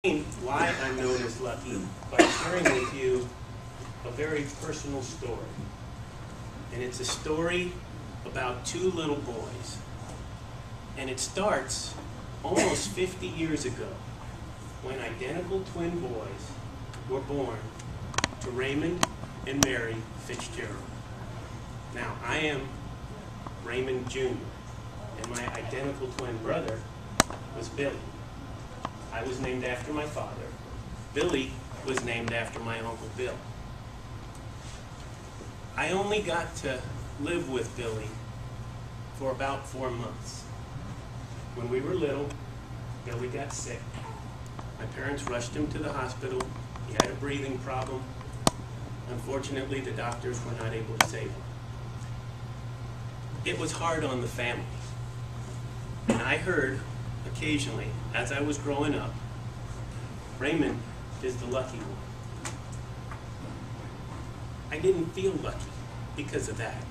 Why I'm known as Lucky by sharing with you a very personal story. And it's a story about two little boys. And it starts almost 50 years ago when identical twin boys were born to Raymond and Mary Fitzgerald. Now, I am Raymond Jr., and my identical twin brother was Billy. I was named after my father. Billy was named after my Uncle Bill. I only got to live with Billy for about 4 months. When we were little, Billy got sick. My parents rushed him to the hospital. He had a breathing problem. Unfortunately, the doctors were not able to save him. It was hard on the family. And I heard occasionally, as I was growing up, Raymond is the lucky one. I didn't feel lucky because of that.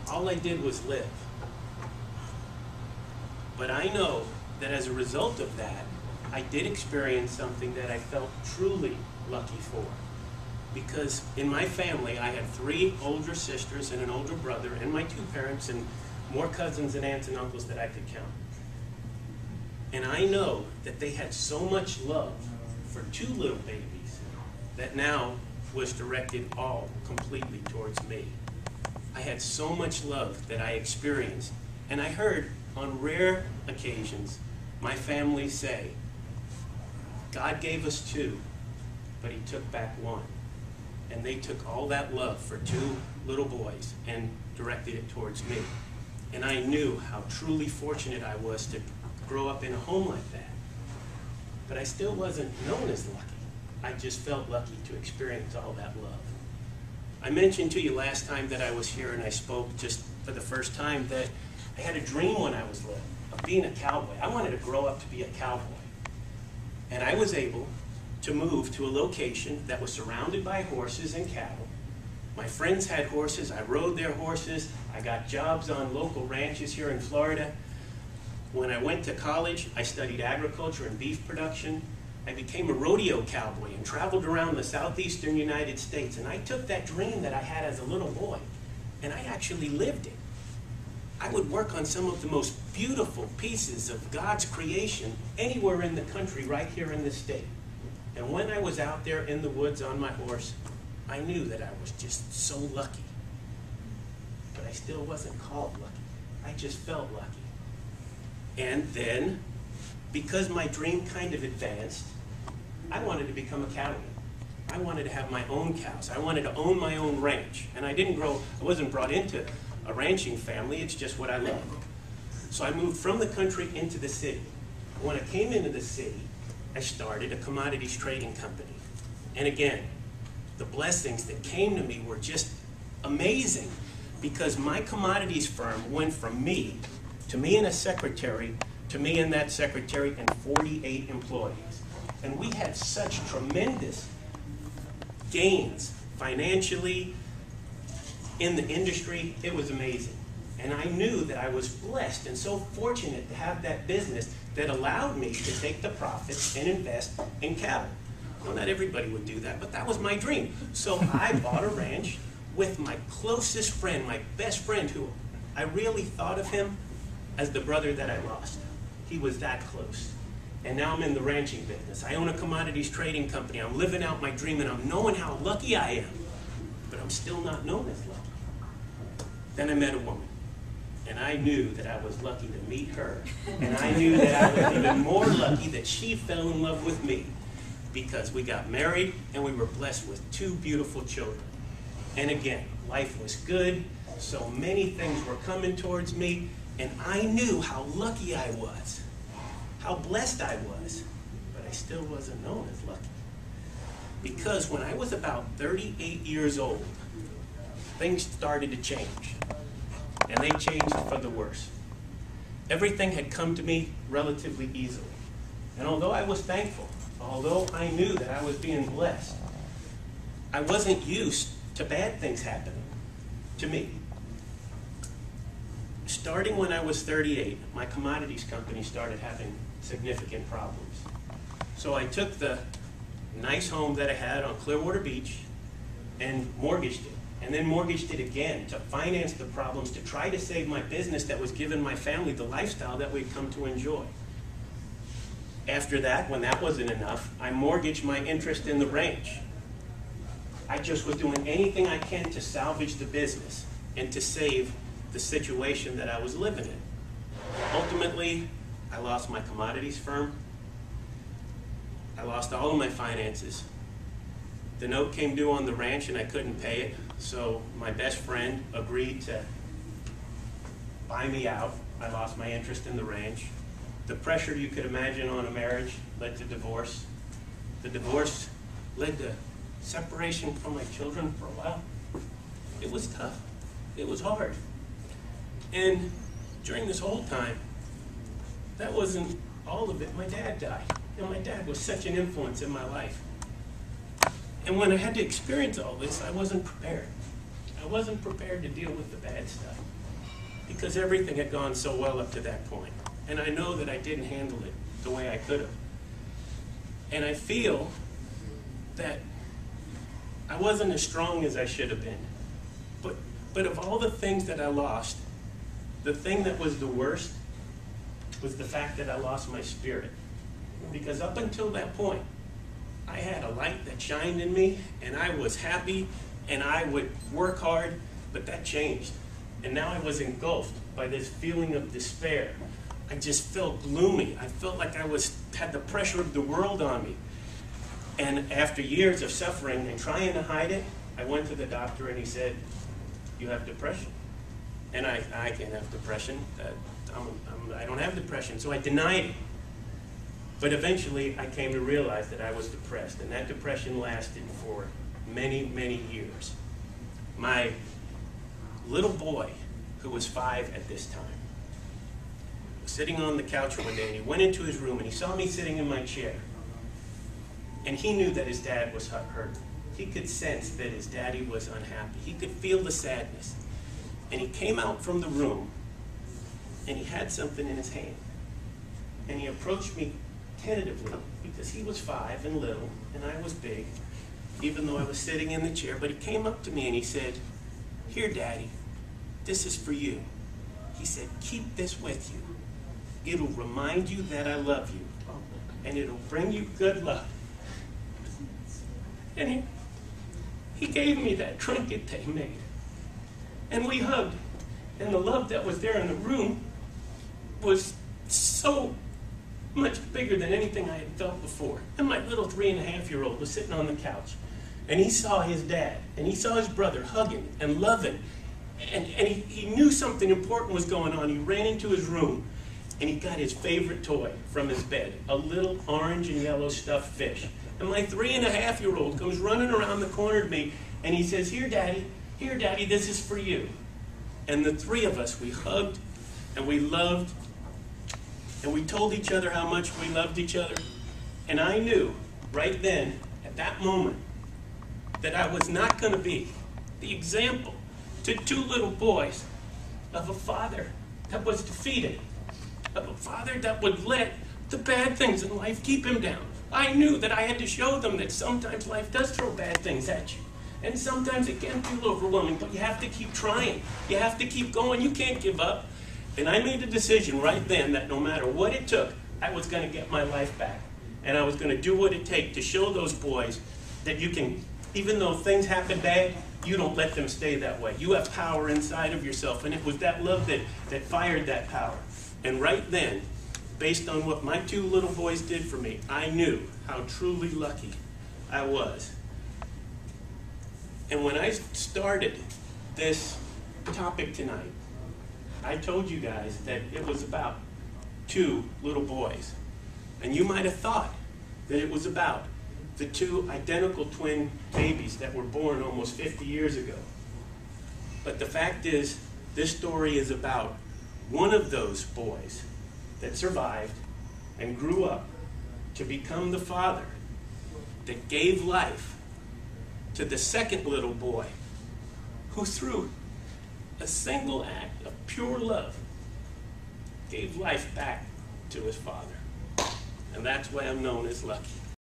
All I did was live. But I know that as a result of that, I did experience something that I felt truly lucky for. Because in my family, I had 3 older sisters and an older brother, and my 2 parents, and more cousins and aunts and uncles that I could count. And I know that they had so much love for 2 little babies that now was directed all completely towards me. I had so much love that I experienced. And I heard on rare occasions my family say, God gave us 2, but he took back 1. And they took all that love for 2 little boys and directed it towards me. And I knew how truly fortunate I was to grow up in a home like that. But I still wasn't known as lucky. I just felt lucky to experience all that love. I mentioned to you last time that I was here and I spoke just for the first time that I had a dream when I was little of being a cowboy. I wanted to grow up to be a cowboy. And I was able to move to a location that was surrounded by horses and cattle. My friends had horses. I rode their horses. I got jobs on local ranches here in Florida. When I went to college, I studied agriculture and beef production. I became a rodeo cowboy and traveled around the southeastern United States. And I took that dream that I had as a little boy, and I actually lived it. I would work on some of the most beautiful pieces of God's creation anywhere in the country, right here in this state. And when I was out there in the woods on my horse, I knew that I was just so lucky. But I still wasn't called lucky. I just felt lucky. And then, because my dream kind of advanced, I wanted to become a cattleman. I wanted to have my own cows. I wanted to own my own ranch. And I wasn't brought into a ranching family. It's just what I loved. So I moved from the country into the city. When I came into the city, I started a commodities trading company. And again, the blessings that came to me were just amazing, because my commodities firm went from me to me and a secretary, to me and that secretary and 48 employees. And we had such tremendous gains financially in the industry. It was amazing. And I knew that I was blessed and so fortunate to have that business that allowed me to take the profits and invest in cattle. Well, not everybody would do that, but that was my dream. So I bought a ranch with my closest friend, my best friend, who I really thought of him as the brother that I lost. He was that close. And now I'm in the ranching business. I own a commodities trading company. I'm living out my dream, and I'm knowing how lucky I am. But I'm still not known as lucky. Then I met a woman. And I knew that I was lucky to meet her. And I knew that I was even more lucky that she fell in love with me, because we got married and we were blessed with 2 beautiful children. And again, life was good. So many things were coming towards me. And I knew how lucky I was, how blessed I was. But I still wasn't known as lucky. Because when I was about 38 years old, things started to change. And they changed for the worse. Everything had come to me relatively easily. And although I was thankful, although I knew that I was being blessed, I wasn't used to bad things happening to me. Starting when I was 38, my commodities company started having significant problems. So I took the nice home that I had on Clearwater Beach and mortgaged it, and then mortgaged it again to finance the problems, to try to save my business that was giving my family the lifestyle that we'd come to enjoy. After that, when that wasn't enough, I mortgaged my interest in the ranch. I just was doing anything I can to salvage the business and to save the situation that I was living in. Ultimately, I lost my commodities firm. I lost all of my finances. The note came due on the ranch and I couldn't pay it, so my best friend agreed to buy me out. I lost my interest in the ranch. The pressure you could imagine on a marriage led to divorce. The divorce led to separation from my children for a while. It was tough. It was hard. And during this whole time, that wasn't all of it. My dad died. And my dad was such an influence in my life. And when I had to experience all this, I wasn't prepared. I wasn't prepared to deal with the bad stuff because everything had gone so well up to that point. And I know that I didn't handle it the way I could have. And I feel that I wasn't as strong as I should have been. But of all the things that I lost, the thing that was the worst was the fact that I lost my spirit. Because up until that point, I had a light that shined in me, and I was happy, and I would work hard, but that changed. And now I was engulfed by this feeling of despair. I just felt gloomy. I felt like I had the pressure of the world on me. And after years of suffering and trying to hide it, I went to the doctor and he said, "You have depression." And I can't have depression. I don't have depression, so I denied it. But eventually I came to realize that I was depressed, and that depression lasted for many, many years. My little boy, who was 5 at this time, was sitting on the couch one day, and he went into his room and he saw me sitting in my chair. And he knew that his dad was hurt. He could sense that his daddy was unhappy. He could feel the sadness. And he came out from the room, and he had something in his hand. And he approached me tentatively, because he was 5 and little, and I was big, even though I was sitting in the chair. But he came up to me and he said, "Here, Daddy, this is for you." He said, "Keep this with you. It'll remind you that I love you, and it'll bring you good luck." And he gave me that trinket they made. And we hugged. And the love that was there in the room was so much bigger than anything I had felt before. And my little 3.5-year-old was sitting on the couch. And he saw his dad. And he saw his brother hugging and loving. And he knew something important was going on. He ran into his room. And he got his favorite toy from his bed, a little orange and yellow stuffed fish. And my 3.5-year-old comes running around the corner to me, and he says, here, Daddy, this is for you." And the three of us, we hugged, and we loved, and we told each other how much we loved each other. And I knew right then, at that moment, that I was not going to be the example to 2 little boys of a father that was defeated, of a father that would let the bad things in life keep him down. I knew that I had to show them that sometimes life does throw bad things at you. And sometimes it can feel overwhelming, but you have to keep trying. You have to keep going. You can't give up. And I made a decision right then that no matter what it took, I was going to get my life back. And I was going to do what it takes to show those boys that you can, even though things happen bad, you don't let them stay that way. You have power inside of yourself. And it was that love that fired that power. And right then, based on what my 2 little boys did for me, I knew how truly lucky I was. And when I started this topic tonight, I told you guys that it was about 2 little boys. And you might have thought that it was about the 2 identical twin babies that were born almost 50 years ago. But the fact is, this story is about one of those boys that survived and grew up to become the father that gave life to the second little boy who, through a single act of pure love, gave life back to his father. And that's why I'm known as Lucky.